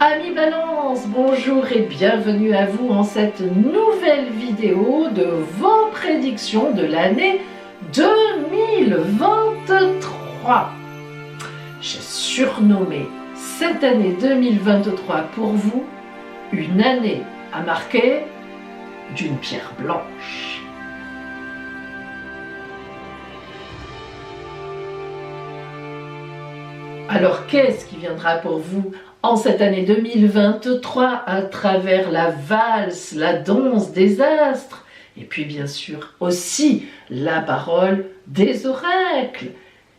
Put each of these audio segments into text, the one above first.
Amis Balance, bonjour et bienvenue à vous en cette nouvelle vidéo de vos prédictions de l'année 2023. J'ai surnommé cette année 2023 pour vous une année à marquer d'une pierre blanche. Alors qu'est-ce qui viendra pour vous en cette année 2023 à travers la valse, la danse des astres et puis bien sûr aussi la parole des oracles.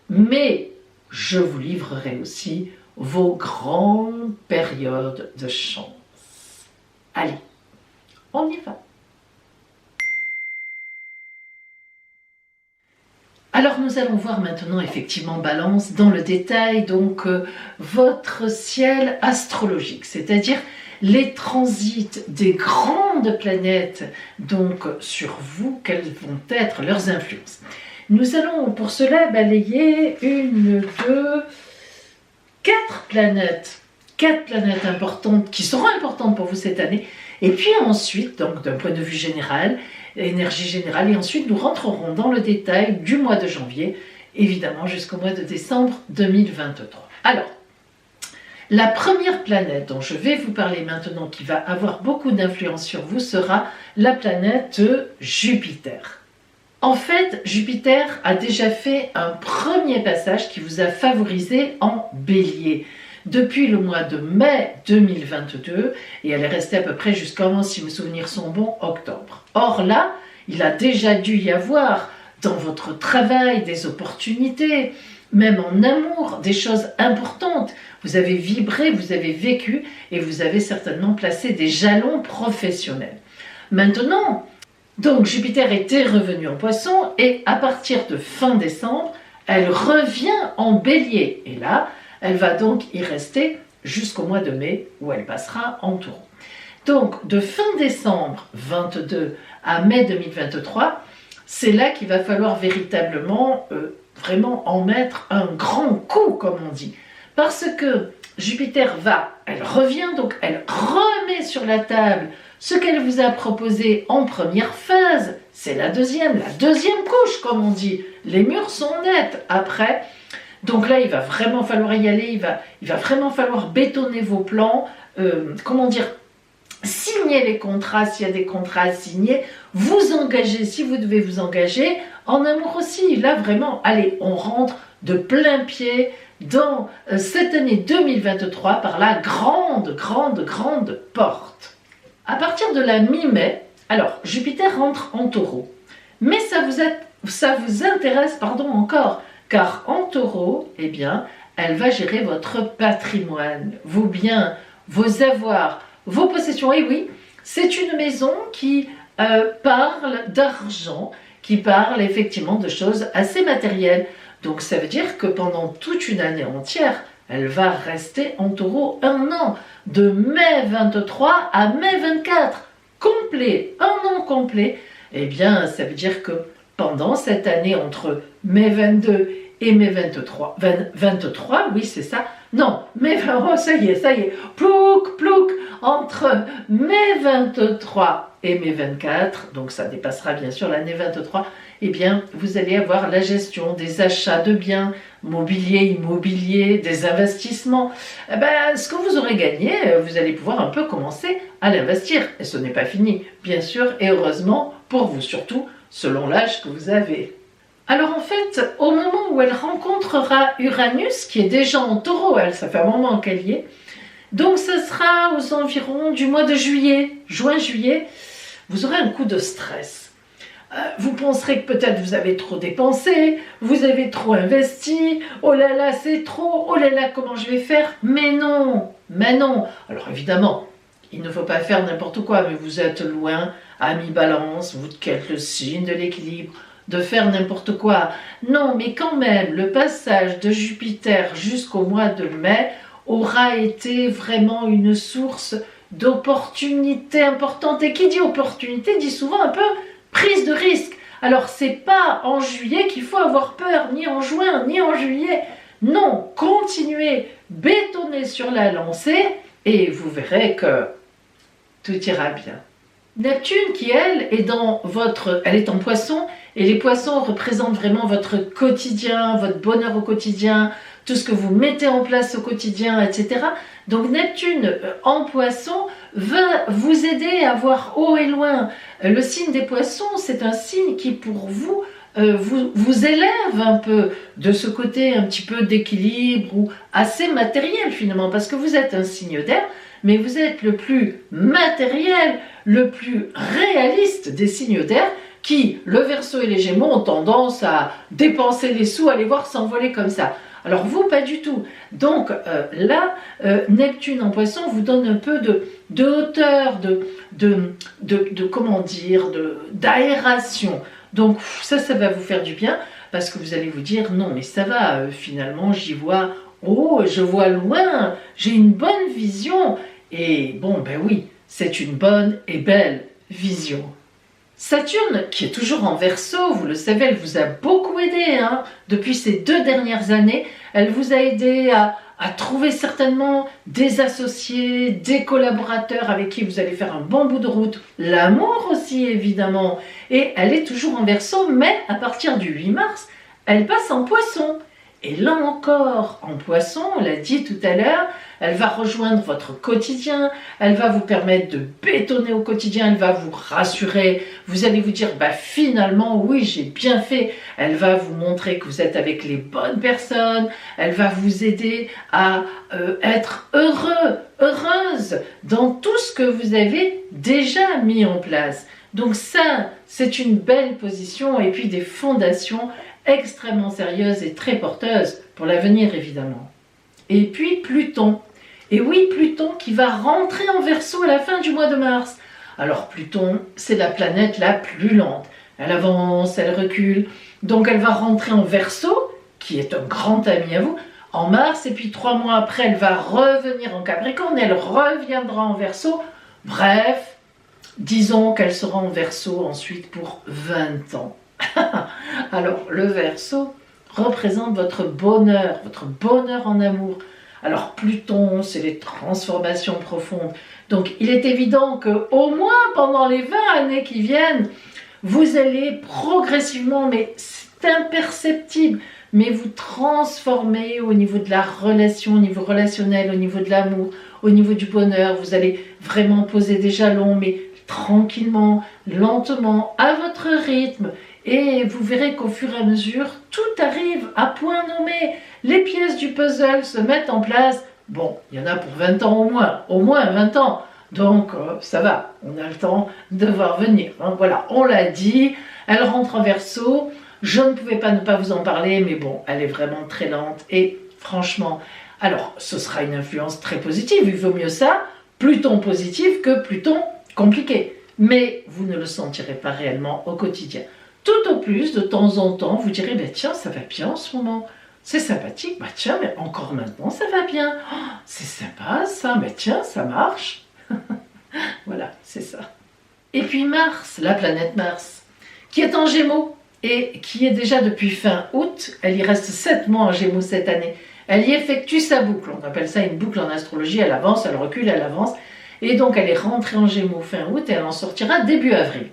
Mais je vous livrerai aussi vos grandes périodes de chance. Allez, on y va. Alors nous allons voir maintenant effectivement Balance dans le détail donc votre ciel astrologique, c'est-à-dire les transits des grandes planètes donc sur vous, quelles vont être leurs influences. Nous allons pour cela balayer une, deux, quatre planètes importantes qui seront importantes pour vous cette année. Et puis ensuite, donc d'un point de vue général, énergie générale, et ensuite nous rentrerons dans le détail du mois de janvier, évidemment jusqu'au mois de décembre 2023. Alors, la première planète dont je vais vous parler maintenant, qui va avoir beaucoup d'influence sur vous, sera la planète Jupiter. En fait, Jupiter a déjà fait un premier passage qui vous a favorisé en Bélier depuis le mois de mai 2022, et elle est restée à peu près jusqu'en, si mes souvenirs sont bons, octobre. Or là, il a déjà dû y avoir dans votre travail des opportunités, même en amour, des choses importantes. Vous avez vibré, vous avez vécu, et vous avez certainement placé des jalons professionnels. Maintenant, donc Jupiter était revenu en Poisson, et à partir de fin décembre, elle revient en Bélier. Et là, elle va donc y rester jusqu'au mois de mai où elle passera en Taureau. Donc de fin décembre 22 à mai 2023, c'est là qu'il va falloir véritablement vraiment en mettre un grand coup, comme on dit. Parce que Jupiter elle revient, donc elle remet sur la table ce qu'elle vous a proposé en première phase. C'est la deuxième couche, comme on dit. Les murs sont nets après. Donc là, il va vraiment falloir y aller, il va vraiment falloir bétonner vos plans, signer les contrats s'il y a des contrats à signer, vous engager si vous devez vous engager, en amour aussi. Là, vraiment, allez, on rentre de plein pied dans cette année 2023 par la grande porte. À partir de la mi-mai, alors, Jupiter rentre en Taureau, mais ça vous intéresse encore. Car en Taureau, eh bien, elle va gérer votre patrimoine, vos biens, vos avoirs, vos possessions. Et oui, c'est une maison qui parle d'argent, qui parle effectivement de choses assez matérielles. Donc ça veut dire que pendant toute une année entière, elle va rester en Taureau 1 an, de mai 23 à mai 24, complet, 1 an complet. Eh bien, ça veut dire que pendant cette année entre mai 22 et mai 23, oui c'est ça, non, ça y est, plouc, entre mai 23 et mai 24, donc ça dépassera bien sûr l'année 23, eh bien vous allez avoir la gestion des achats de biens, mobilier, immobilier, des investissements. Ce que vous aurez gagné, vous allez pouvoir un peu commencer à l'investir, et ce n'est pas fini, bien sûr, et heureusement pour vous, surtout selon l'âge que vous avez. Alors en fait, au moment où elle rencontrera Uranus, qui est déjà en Taureau, ça fait un moment qu'elle y est, donc ce sera aux environs du mois de juin-juillet, vous aurez un coup de stress. Vous penserez que peut-être vous avez trop dépensé, vous avez trop investi, oh là là c'est trop, oh là là comment je vais faire, mais non. Alors évidemment, il ne faut pas faire n'importe quoi, mais vous êtes loin, amis Balance, vous qui êtes le signe de l'équilibre, de faire n'importe quoi. Non, mais quand même, le passage de Jupiter jusqu'au mois de mai aura été vraiment une source d'opportunités importantes. Et qui dit opportunité dit souvent un peu prise de risque. Alors, c'est pas en juillet qu'il faut avoir peur, ni en juin, ni en juillet. Non, continuez, bétonnez sur la lancée, et vous verrez que tout ira bien. Neptune qui, elle, elle est en poisson, et les poissons représentent vraiment votre quotidien, votre bonheur au quotidien, tout ce que vous mettez en place au quotidien, etc. Donc Neptune en poisson va vous aider à voir haut et loin. Le signe des poissons, c'est un signe qui pour vous, vous élève un peu de ce côté un petit peu d'équilibre ou assez matériel finalement, parce que vous êtes un signe d'air, mais vous êtes le plus matériel, le plus réaliste des signes d'air, qui, le Verseau et les Gémeaux, ont tendance à dépenser les sous, à les voir s'envoler comme ça. Alors vous, pas du tout. Donc là, Neptune en Poisson vous donne un peu de hauteur, comment dire, d'aération. Donc ça va vous faire du bien, parce que vous allez vous dire, non mais ça va, finalement j'y vois, oh je vois loin, j'ai une bonne vision. Et bon ben oui, c'est une bonne et belle vision. Saturne, qui est toujours en Verseau, vous le savez, elle vous a beaucoup aidé depuis ces 2 dernières années. Elle vous a aidé à trouver certainement des associés, des collaborateurs avec qui vous allez faire un bon bout de route. L'amour aussi, évidemment. Et elle est toujours en Verseau, mais à partir du 8 mars, elle passe en Poisson. Et là encore, en Poisson, on l'a dit tout à l'heure, elle va rejoindre votre quotidien, elle va vous permettre de bétonner au quotidien, elle va vous rassurer, vous allez vous dire, bah finalement, oui, j'ai bien fait. Elle va vous montrer que vous êtes avec les bonnes personnes, elle va vous aider à être heureux, heureuse dans tout ce que vous avez déjà mis en place. Donc ça, c'est une belle position et puis des fondations extrêmement sérieuses et très porteuses pour l'avenir évidemment. Et puis Pluton. Et oui, Pluton qui va rentrer en Verseau à la fin du mois de mars. Alors Pluton, c'est la planète la plus lente. Elle avance, elle recule. Donc elle va rentrer en Verseau, qui est un grand ami à vous, en mars. Et puis 3 mois après, elle va revenir en Capricorne. Elle reviendra en Verseau. Bref, disons qu'elle sera en Verseau ensuite pour 20 ans. Alors le Verseau représente votre bonheur en amour. Alors Pluton, c'est les transformations profondes. Donc il est évident qu'au moins pendant les 20 années qui viennent, vous allez progressivement, mais c'est imperceptible, mais vous transformer au niveau de la relation, au niveau relationnel, au niveau de l'amour, au niveau du bonheur. Vous allez vraiment poser des jalons, mais tranquillement, lentement, à votre rythme. Et vous verrez qu'au fur et à mesure, tout arrive à point nommé. Les pièces du puzzle se mettent en place. Bon, il y en a pour 20 ans au moins 20 ans. Donc ça va, on a le temps de voir venir. Voilà, on l'a dit, elle rentre en Verseau. Je ne pouvais pas ne pas vous en parler, mais bon, elle est vraiment très lente. Et franchement, alors ce sera une influence très positive. Il vaut mieux ça, Pluton positif que Pluton compliqué. Mais vous ne le sentirez pas réellement au quotidien. Tout au plus, de temps en temps, vous direz, bah, tiens, ça va bien en ce moment. C'est sympathique, bah tiens, mais encore maintenant, ça va bien. Oh, c'est sympa ça, mais tiens, ça marche. Voilà, c'est ça. Et puis Mars, la planète Mars, qui est en Gémeaux et qui est déjà depuis fin août, elle y reste 7 mois en Gémeaux cette année. Elle y effectue sa boucle, on appelle ça une boucle en astrologie, elle avance, elle recule, elle avance. Et donc elle est rentrée en Gémeaux fin août et elle en sortira début avril.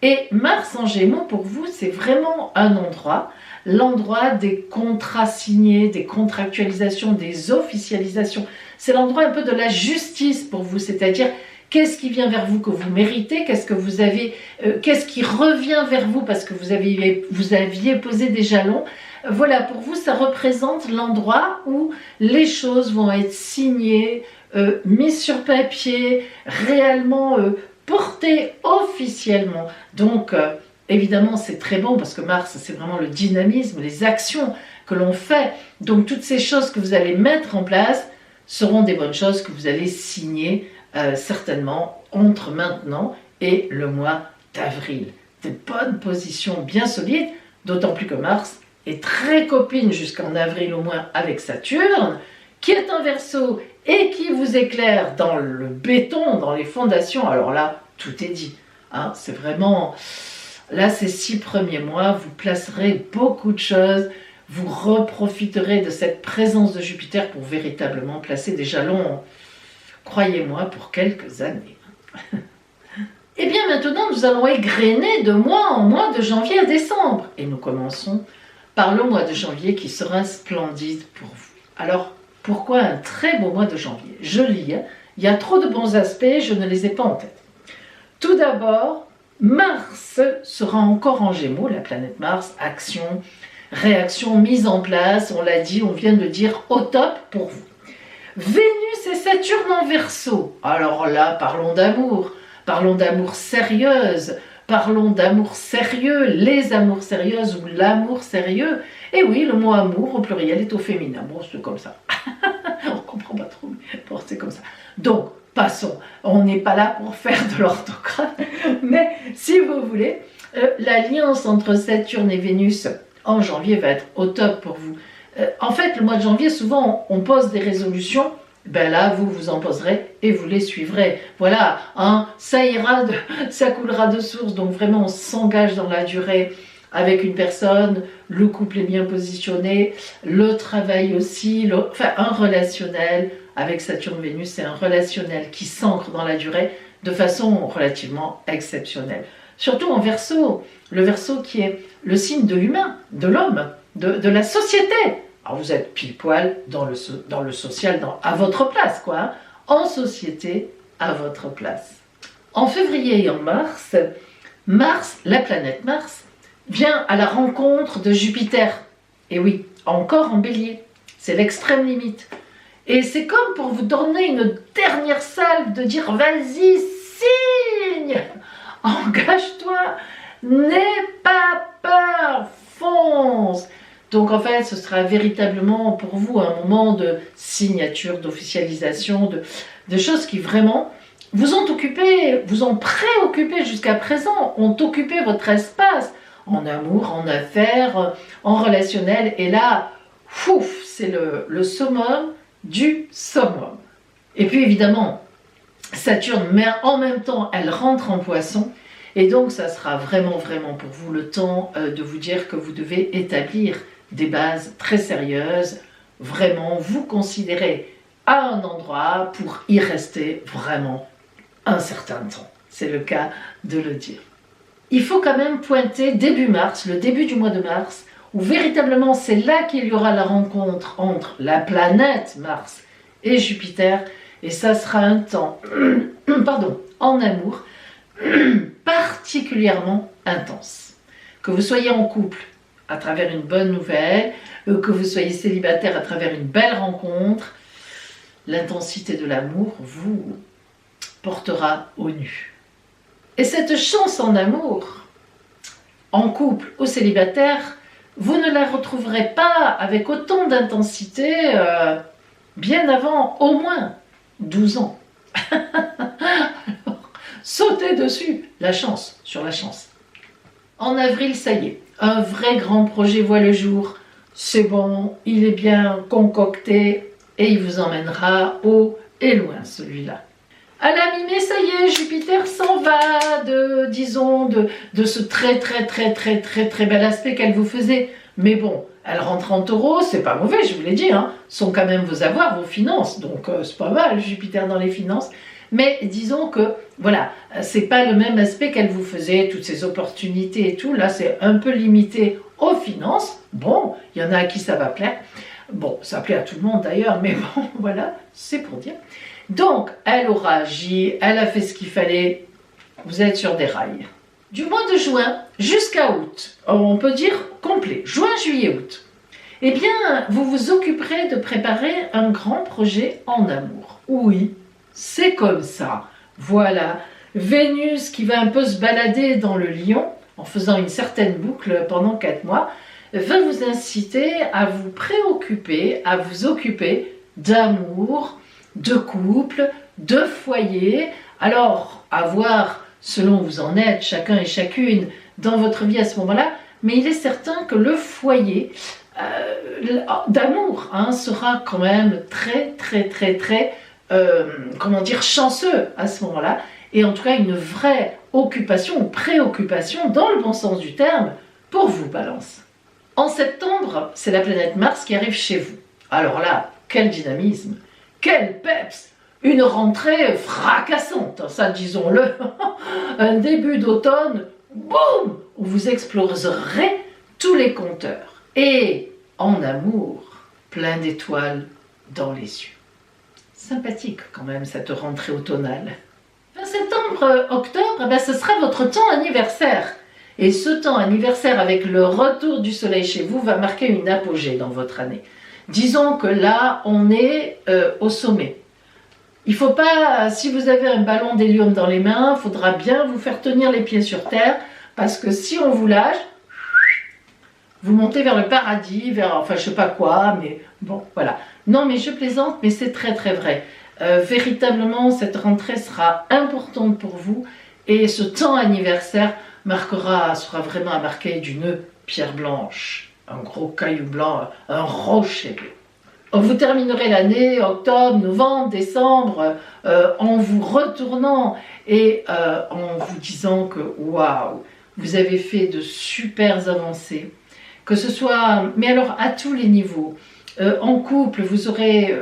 Et Mars en Gémeaux, pour vous, c'est vraiment un endroit, l'endroit des contrats signés, des contractualisations, des officialisations. C'est l'endroit un peu de la justice pour vous, c'est-à-dire qu'est-ce qui vient vers vous que vous méritez, qu'est-ce que vous avez, qu'est-ce qui revient vers vous parce que vous aviez posé des jalons. Voilà, pour vous, ça représente l'endroit où les choses vont être signées, mises sur papier, réellement portées officiellement. Donc, évidemment, c'est très bon parce que Mars, c'est vraiment le dynamisme, les actions que l'on fait. Donc, toutes ces choses que vous allez mettre en place seront des bonnes choses que vous allez signer certainement entre maintenant et le mois d'avril. Des bonnes positions bien solides, d'autant plus que Mars est très copine jusqu'en avril au moins avec Saturne, qui est en Verseau et qui vous éclaire dans le béton, dans les fondations. Alors là, tout est dit. Hein, c'est vraiment... Là, ces 6 premiers mois, vous placerez beaucoup de choses, vous reprofiterez de cette présence de Jupiter pour véritablement placer des jalons croyez-moi, pour quelques années. Et bien maintenant, nous allons égrener de mois en mois, de janvier à décembre. Et nous commençons par le mois de janvier qui sera splendide pour vous. Alors, pourquoi un très beau mois de janvier? Je lis, hein, il y a trop de bons aspects, je ne les ai pas en tête. Tout d'abord, Mars sera encore en Gémeaux, la planète Mars, action, réaction, mise en place, on l'a dit, on vient de dire au top pour vous. Vénus et Saturne en Verseau. Alors là, parlons d'amour sérieuse, parlons d'amour sérieux, les amours sérieuses ou l'amour sérieux. Et oui, le mot amour au pluriel est au féminin. Bon, c'est comme ça. On ne comprend pas trop, mais bon, c'est comme ça. Donc, passons. On n'est pas là pour faire de l'orthographe, mais si vous voulez, l'alliance entre Saturne et Vénus en janvier va être au top pour vous. En fait, le mois de janvier, souvent, on pose des résolutions. Ben là, vous vous en poserez et vous les suivrez. Voilà, hein, ça ira, ça coulera de source. Donc vraiment, on s'engage dans la durée avec une personne. Le couple est bien positionné, le travail aussi, enfin un relationnel avec Saturne-Vénus, c'est un relationnel qui s'ancre dans la durée de façon relativement exceptionnelle. Surtout en Verseau, le Verseau qui est le signe de l'humain, de l'homme, de la société. Alors vous êtes pile poil dans le social, à votre place, quoi. Hein, en société, à votre place. En février et en mars, la planète Mars, vient à la rencontre de Jupiter. Et oui, encore en bélier. C'est l'extrême limite. Et c'est comme pour vous donner une dernière salve de dire vas-y, signe, engage-toi, n'aie pas peur, fonce. Donc en fait, ce sera véritablement pour vous un moment de signature, d'officialisation, de choses qui vraiment vous ont occupé, vous ont préoccupé jusqu'à présent, ont occupé votre espace en amour, en affaires, en relationnel. Et là, c'est le summum du summum. Et puis évidemment, Saturne, mais en même temps, elle rentre en Poisson. Et donc, ça sera vraiment pour vous le temps de vous dire que vous devez établir des bases très sérieuses, vraiment vous considérer à un endroit pour y rester vraiment un certain temps. C'est le cas de le dire. Il faut quand même pointer début mars, le début du mois de mars, où véritablement c'est là qu'il y aura la rencontre entre la planète Mars et Jupiter, et ça sera un temps en amour particulièrement intense. Que vous soyez en couple à travers une bonne nouvelle, que vous soyez célibataire à travers une belle rencontre, l'intensité de l'amour vous portera au nu. Et cette chance en amour, en couple ou célibataire, vous ne la retrouverez pas avec autant d'intensité bien avant au moins 12 ans. Alors, sautez dessus, sur la chance. En avril, ça y est, un vrai grand projet voit le jour. C'est bon, il est bien concocté et il vous emmènera haut et loin celui-là. À la mi-mai, ça y est, Jupiter s'en va de ce très bel aspect qu'elle vous faisait. Mais bon, elle rentre en Taureau, c'est pas mauvais, je vous l'ai dit, hein, sont quand même vos avoirs, vos finances. Donc c'est pas mal, Jupiter dans les finances. Mais disons que, voilà, c'est pas le même aspect qu'elle vous faisait, toutes ces opportunités et tout. Là, c'est un peu limité aux finances. Bon, il y en a à qui ça va plaire. Bon, ça plaît à tout le monde d'ailleurs, mais bon, voilà, c'est pour dire. Donc, elle aura agi, elle a fait ce qu'il fallait. Vous êtes sur des rails. Du mois de juin jusqu'à août, on peut dire complet, juin, juillet, août. Eh bien, vous vous occuperez de préparer un grand projet en amour. Oui, c'est comme ça. Voilà, Vénus qui va un peu se balader dans le lion, en faisant une certaine boucle pendant 4 mois, va vous inciter à vous préoccuper, à vous occuper d'amour, de couple, de foyer. Alors, à voir selon où vous en êtes, chacun et chacune, dans votre vie à ce moment-là, mais il est certain que le foyer d'amour sera quand même très chanceux à ce moment-là, et en tout cas une vraie occupation ou préoccupation dans le bon sens du terme pour vous, Balance. En septembre, c'est la planète Mars qui arrive chez vous. Alors là, quel dynamisme, quel peps, une rentrée fracassante, ça disons-le, un début d'automne, boum, où vous exploserez tous les compteurs. Et en amour, plein d'étoiles dans les yeux. Sympathique quand même cette rentrée automnale. Fin septembre, octobre, ce sera votre temps anniversaire. Et ce temps anniversaire avec le retour du soleil chez vous va marquer une apogée dans votre année. Disons que là, on est au sommet. Il ne faut pas, si vous avez un ballon d'hélium dans les mains, il faudra bien vous faire tenir les pieds sur terre, parce que si on vous lâche, vous montez vers le paradis, vers, enfin je sais pas quoi, mais bon, voilà. Non, mais je plaisante, mais c'est très très vrai. Véritablement, cette rentrée sera importante pour vous, et ce temps anniversaire sera vraiment à marquer d'une pierre blanche, un gros caillou blanc, un rocher bleu. Vous terminerez l'année, octobre, novembre, décembre, en vous retournant et en vous disant que waouh, vous avez fait de super avancées. Que ce soit, mais alors à tous les niveaux. En couple, vous aurez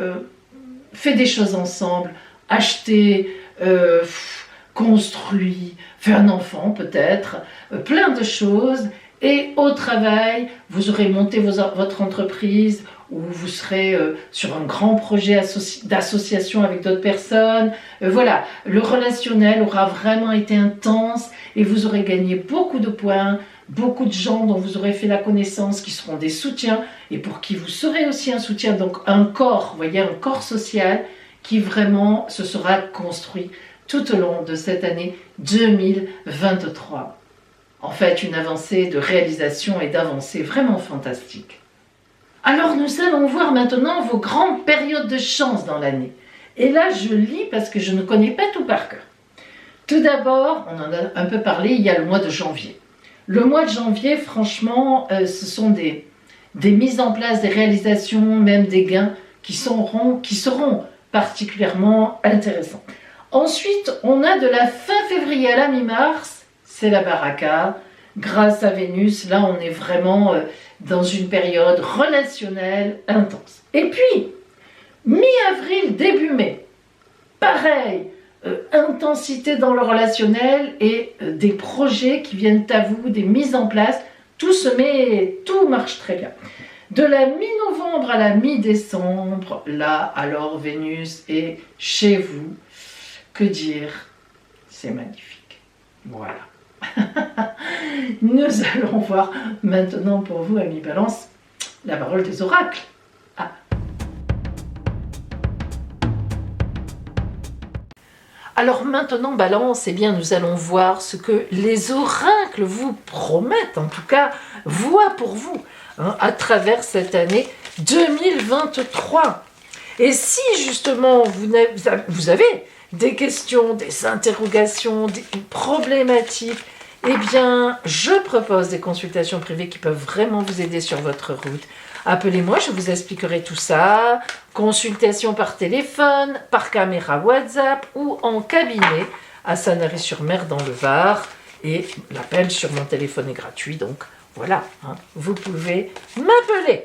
fait des choses ensemble, acheté, construit, fait un enfant peut-être, plein de choses. Et au travail, vous aurez monté votre entreprise, ou vous serez sur un grand projet d'association avec d'autres personnes. Voilà, le relationnel aura vraiment été intense et vous aurez gagné beaucoup de points, beaucoup de gens dont vous aurez fait la connaissance qui seront des soutiens et pour qui vous serez aussi un soutien, donc un corps, vous voyez, un corps social qui vraiment se sera construit tout au long de cette année 2023. En fait, une avancée de réalisation et d'avancée vraiment fantastique. Alors nous allons voir maintenant vos grandes périodes de chance dans l'année. Et là, je lis parce que je ne connais pas tout par cœur. Tout d'abord, on en a un peu parlé, il y a le mois de janvier. Le mois de janvier, franchement, ce sont des mises en place, des réalisations, même des gains qui seront particulièrement intéressants. Ensuite, on a de la fin février à la mi-mars, c'est la baraka. Grâce à Vénus, là, on est vraiment dans une période relationnelle intense. Et puis, mi-avril, début mai, pareil, intensité dans le relationnel et des projets qui viennent à vous, des mises en place, tout marche très bien. De la mi-novembre à la mi-décembre, là, alors Vénus est chez vous. Que dire? C'est magnifique. Voilà. Nous allons voir maintenant pour vous, amis Balance, la parole des oracles. Ah. Alors maintenant, Balance, eh bien, nous allons voir ce que les oracles vous promettent, en tout cas, voient pour vous, à travers cette année 2023. Et si justement vous avez des questions, des interrogations, des problématiques, eh bien, je propose des consultations privées qui peuvent vraiment vous aider sur votre route. Appelez-moi, je vous expliquerai tout ça. Consultation par téléphone, par caméra WhatsApp ou en cabinet à Sanary-sur-Mer dans le Var. Et l'appel sur mon téléphone est gratuit, donc voilà, vous pouvez m'appeler.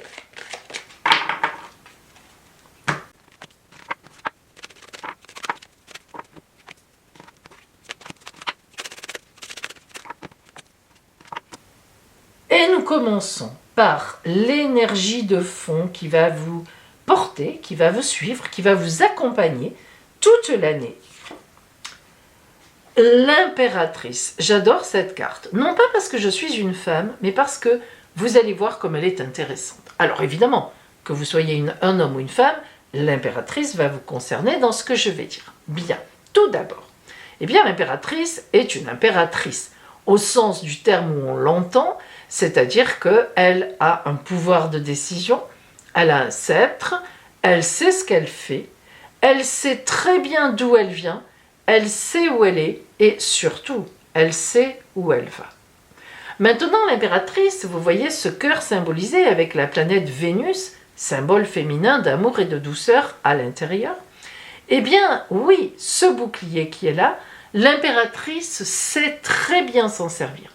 Et nous commençons par l'énergie de fond qui va vous porter, qui va vous suivre, qui va vous accompagner toute l'année. L'impératrice. J'adore cette carte. Non pas parce que je suis une femme, mais parce que vous allez voir comme elle est intéressante. Alors évidemment, que vous soyez un homme ou une femme, l'impératrice va vous concerner dans ce que je vais dire. Bien, tout d'abord. Eh bien, l'impératrice est une impératrice, au sens du terme où on l'entend, c'est-à-dire qu'elle a un pouvoir de décision, elle a un sceptre, elle sait ce qu'elle fait, elle sait très bien d'où elle vient, elle sait où elle est et surtout, elle sait où elle va. Maintenant, l'impératrice, vous voyez ce cœur symbolisé avec la planète Vénus, symbole féminin d'amour et de douceur à l'intérieur. Eh bien, oui, ce bouclier qui est là, l'impératrice sait très bien s'en servir.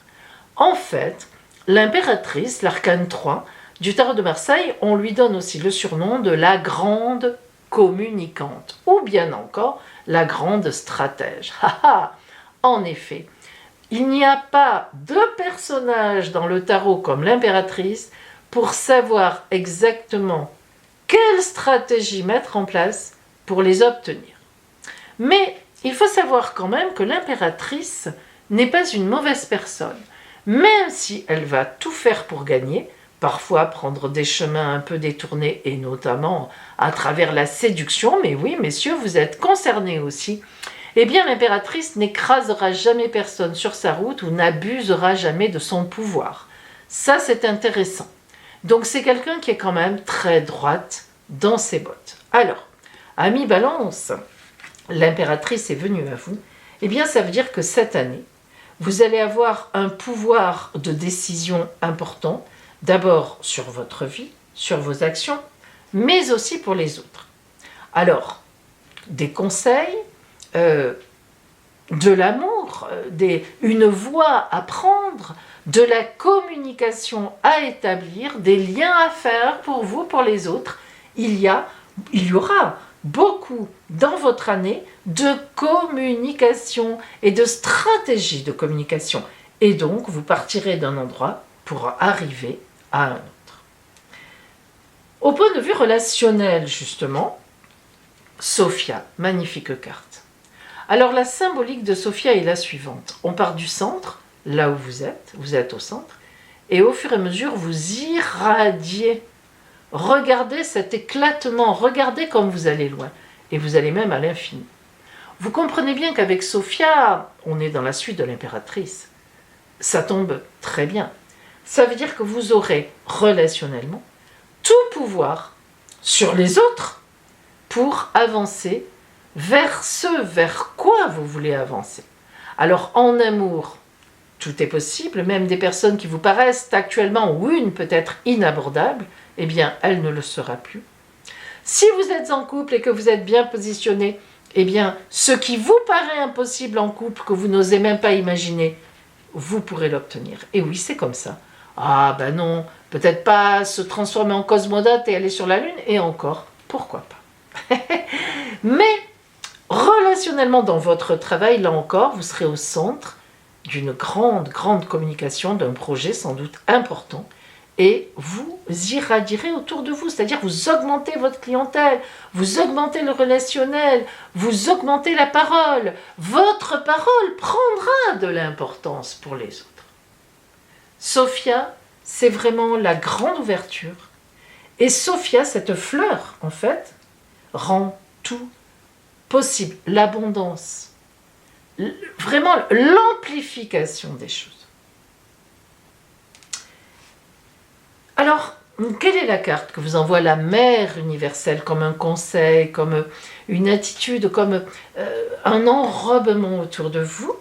En fait, l'impératrice, l'arcane 3 du tarot de Marseille, on lui donne aussi le surnom de la grande communicante, ou bien encore la grande stratège. En effet, il n'y a pas de personnage dans le tarot comme l'impératrice pour savoir exactement quelle stratégie mettre en place pour les obtenir. Mais il faut savoir quand même que l'impératrice n'est pas une mauvaise personne, même si elle va tout faire pour gagner, parfois prendre des chemins un peu détournés et notamment à travers la séduction, mais oui messieurs vous êtes concernés aussi, eh bien l'impératrice n'écrasera jamais personne sur sa route ou n'abusera jamais de son pouvoir. Ça c'est intéressant. Donc c'est quelqu'un qui est quand même très droite dans ses bottes. Alors, amis Balance, l'impératrice est venue à vous, eh bien ça veut dire que cette année, vous allez avoir un pouvoir de décision important, d'abord sur votre vie, sur vos actions, mais aussi pour les autres. Alors, des conseils, de l'amour, une voie à prendre, de la communication à établir, des liens à faire pour vous, pour les autres. Il y aura beaucoup dans votre année de communication et de stratégie de communication. Et donc, vous partirez d'un endroit pour arriver à un autre. Au point de vue relationnel, justement, Sophia, magnifique carte. Alors, la symbolique de Sophia est la suivante. On part du centre, là où vous êtes au centre, et au fur et à mesure, vous irradiez. Regardez cet éclatement, regardez comme vous allez loin, et vous allez même à l'infini. Vous comprenez bien qu'avec Sophia, on est dans la suite de l'impératrice. Ça tombe très bien. Ça veut dire que vous aurez relationnellement tout pouvoir sur les autres pour avancer vers ce vers quoi vous voulez avancer. Alors en amour, tout est possible, même des personnes qui vous paraissent actuellement, ou une peut-être inabordable, eh bien elle ne le sera plus. Si vous êtes en couple et que vous êtes bien positionné, eh bien ce qui vous paraît impossible en couple, que vous n'osez même pas imaginer, vous pourrez l'obtenir. Et oui, c'est comme ça. Ah ben non, peut-être pas se transformer en cosmonaute et aller sur la Lune, et encore, pourquoi pas. Mais relationnellement dans votre travail, là encore, vous serez au centre d'une grande communication, d'un projet sans doute important, et vous irradierez autour de vous, c'est-à-dire vous augmentez votre clientèle, vous augmentez le relationnel, vous augmentez la parole. Votre parole prendra de l'importance pour les autres. Sophia, c'est vraiment la grande ouverture. Et Sophia, cette fleur, en fait, rend tout possible. L'abondance, vraiment l'amplification des choses. Alors, quelle est la carte que vous envoie la mère universelle comme un conseil, comme une attitude, comme un enrobement autour de vous?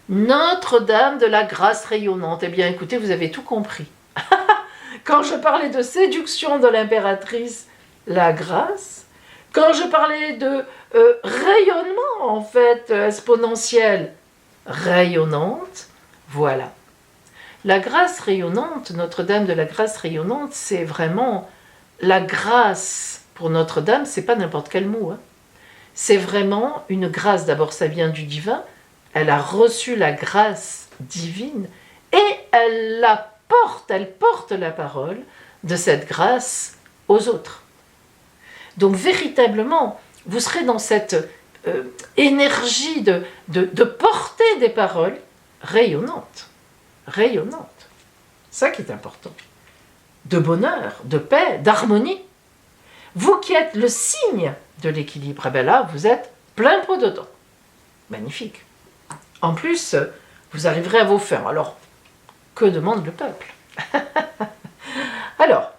Notre-Dame de la grâce rayonnante. Eh bien, écoutez, vous avez tout compris. Quand je parlais de séduction de l'impératrice, la grâce. Quand je parlais de rayonnement, en fait, exponentiel, rayonnante, voilà. La grâce rayonnante, Notre-Dame de la grâce rayonnante, c'est vraiment la grâce pour Notre-Dame, c'est pas n'importe quel mot. Hein. C'est vraiment une grâce. D'abord, ça vient du divin. Elle a reçu la grâce divine et elle porte la parole de cette grâce aux autres. Donc véritablement, vous serez dans cette énergie de porter des paroles rayonnantes. Rayonnantes. Ça qui est important. De bonheur, de paix, d'harmonie. Vous qui êtes le signe de l'équilibre, eh bien là, vous êtes plein pot dedans. Magnifique. En plus, vous arriverez à vos fins. Alors, que demande le peuple? Alors,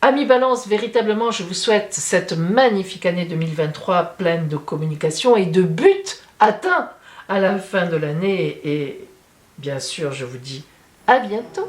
amis Balance, véritablement, je vous souhaite cette magnifique année 2023 pleine de communication et de buts atteints à la fin de l'année. Et bien sûr, je vous dis à bientôt.